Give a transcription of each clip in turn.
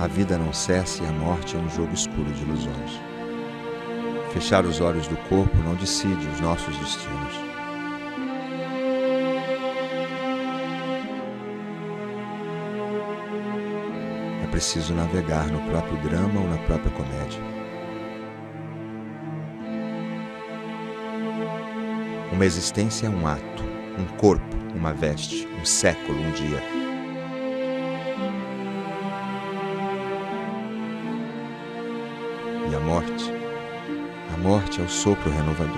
A vida não cessa e a morte é um jogo escuro de ilusões. Fechar os olhos do corpo não decide os nossos destinos. É preciso navegar no próprio drama ou na própria comédia. Uma existência é um ato, um corpo, uma veste, um século, um dia. E a morte é o sopro renovador.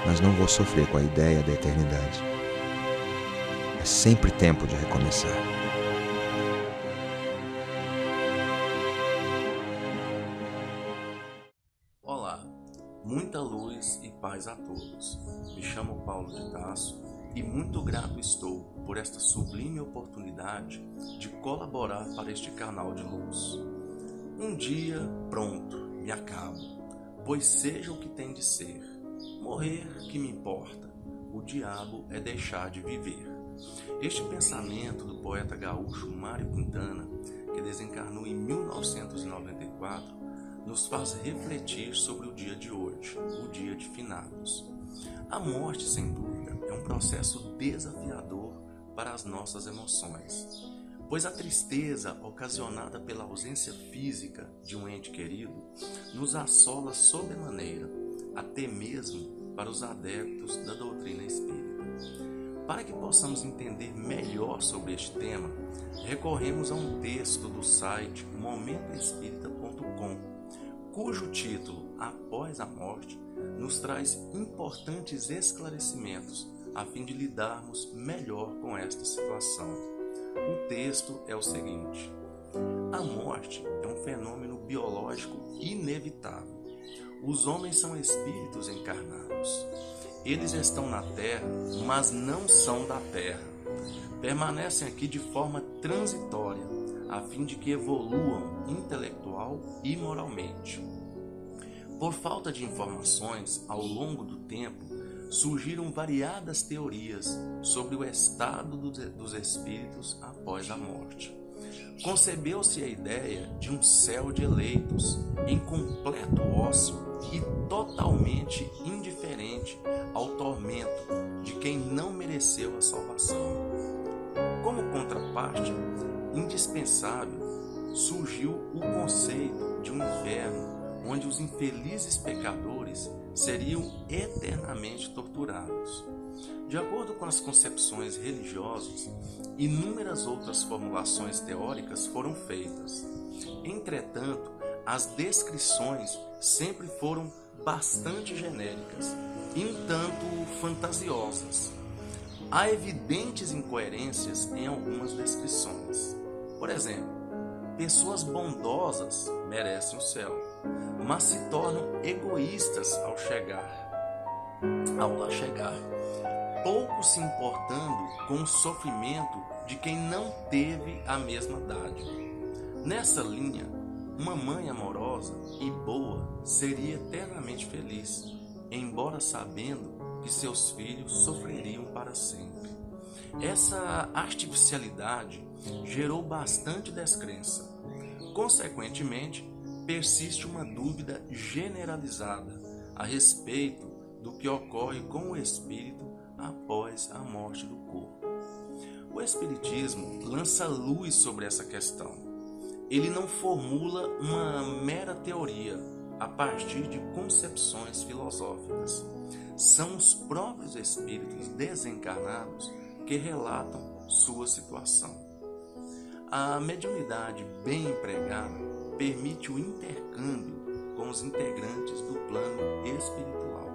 Mas não vou sofrer com a ideia da eternidade. É sempre tempo de recomeçar. Olá, muita luz e paz a todos. Me chamo Paulo de Tarso e muito grato estou por esta sublime oportunidade de colaborar para este canal de luz. Um dia, pronto, me acabo, pois seja o que tem de ser. Morrer que me importa, o diabo é deixar de viver. Este pensamento do poeta gaúcho Mário Quintana, que desencarnou em 1994, nos faz refletir sobre o dia de hoje, o dia de finados. A morte, sem dúvida, é um processo desafiador para as nossas emoções, pois a tristeza ocasionada pela ausência física de um ente querido nos assola sobremaneira, até mesmo para os adeptos da doutrina espírita. Para que possamos entender melhor sobre este tema, recorremos a um texto do site momentoespírita.com, cujo título, Após a Morte, nos traz importantes esclarecimentos a fim de lidarmos melhor com esta situação. O texto é o seguinte: a morte é um fenômeno biológico inevitável. Os homens são espíritos encarnados. Eles estão na Terra, mas não são da Terra. Permanecem aqui de forma transitória, a fim de que evoluam intelectual e moralmente. Por falta de informações, ao longo do tempo, surgiram variadas teorias sobre o estado dos espíritos após a morte. Concebeu-se a ideia de um céu de eleitos, em completo ócio e totalmente indiferente ao tormento de quem não mereceu a salvação. Como contraparte indispensável, surgiu o conceito de um inferno, onde os infelizes pecadores seriam eternamente torturados. De acordo com as concepções religiosas, inúmeras outras formulações teóricas foram feitas. Entretanto, as descrições sempre foram bastante genéricas e um tanto fantasiosas. Há evidentes incoerências em algumas descrições. Por exemplo, pessoas bondosas merecem o céu, mas se tornam egoístas ao lá chegar, pouco se importando com o sofrimento de quem não teve a mesma dádiva. Nessa linha, uma mãe amorosa e boa seria eternamente feliz, embora sabendo que seus filhos sofreriam para sempre. Essa artificialidade gerou bastante descrença. Consequentemente, persiste uma dúvida generalizada a respeito do que ocorre com o espírito após a morte do corpo. O Espiritismo lança luz sobre essa questão. Ele não formula uma mera teoria a partir de concepções filosóficas. São os próprios espíritos desencarnados que relatam sua situação. A mediunidade bem empregada permite o intercâmbio com os integrantes do plano espiritual.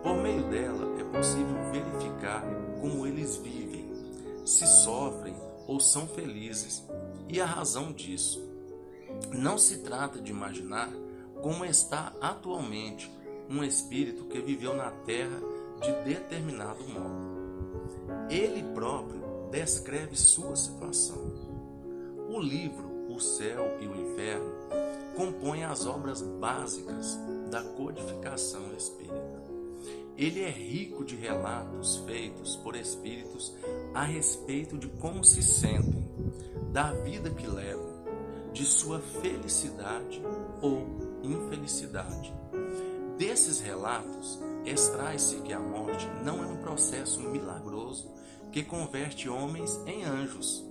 Por meio dela é possível verificar como eles vivem, se sofrem ou são felizes, e a razão disso. Não se trata de imaginar como está atualmente um espírito que viveu na Terra de determinado modo. Ele próprio descreve sua situação. O livro O Céu e o Inferno compõem as obras básicas da codificação espírita. Ele é rico de relatos feitos por espíritos a respeito de como se sentem, da vida que levam, de sua felicidade ou infelicidade. Desses relatos, extrai-se que a morte não é um processo milagroso que converte homens em anjos.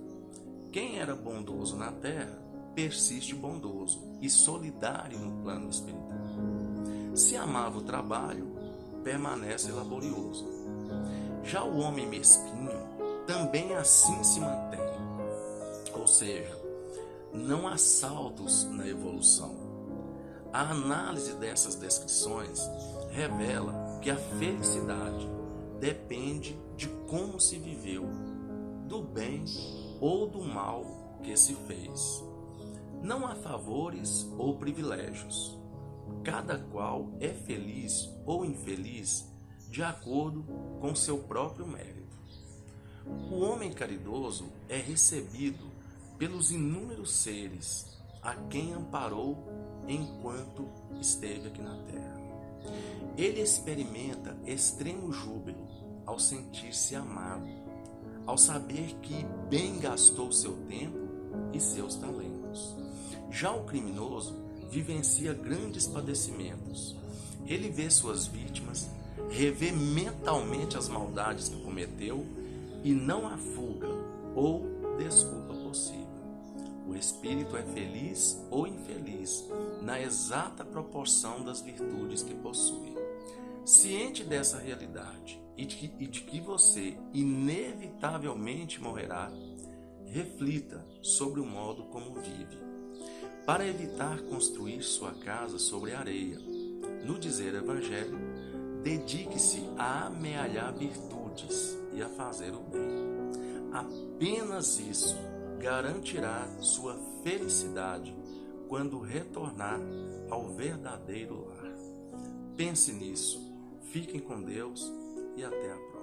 Quem era bondoso na terra, persiste bondoso e solidário no plano espiritual. Se amava o trabalho, permanece laborioso. Já o homem mesquinho também assim se mantém. Ou seja, não há saltos na evolução. A análise dessas descrições revela que a felicidade depende de como se viveu, do bem ou do mal que se fez. Não há favores ou privilégios. Cada qual é feliz ou infeliz de acordo com seu próprio mérito. O homem caridoso é recebido pelos inúmeros seres a quem amparou enquanto esteve aqui na terra. Ele experimenta extremo júbilo ao sentir-se amado, ao saber que bem gastou seu tempo e seus talentos. Já o criminoso vivencia grandes padecimentos. Ele vê suas vítimas, revê mentalmente as maldades que cometeu e não há fuga ou desculpa possível. O espírito é feliz ou infeliz na exata proporção das virtudes que possui. Ciente dessa realidade e de que você inevitavelmente morrerá, reflita sobre o modo como vive, para evitar construir sua casa sobre areia. No dizer evangelho, dedique-se a amealhar virtudes e a fazer o bem. Apenas isso garantirá sua felicidade quando retornar ao verdadeiro lar. Pense nisso, fiquem com Deus e até a próxima.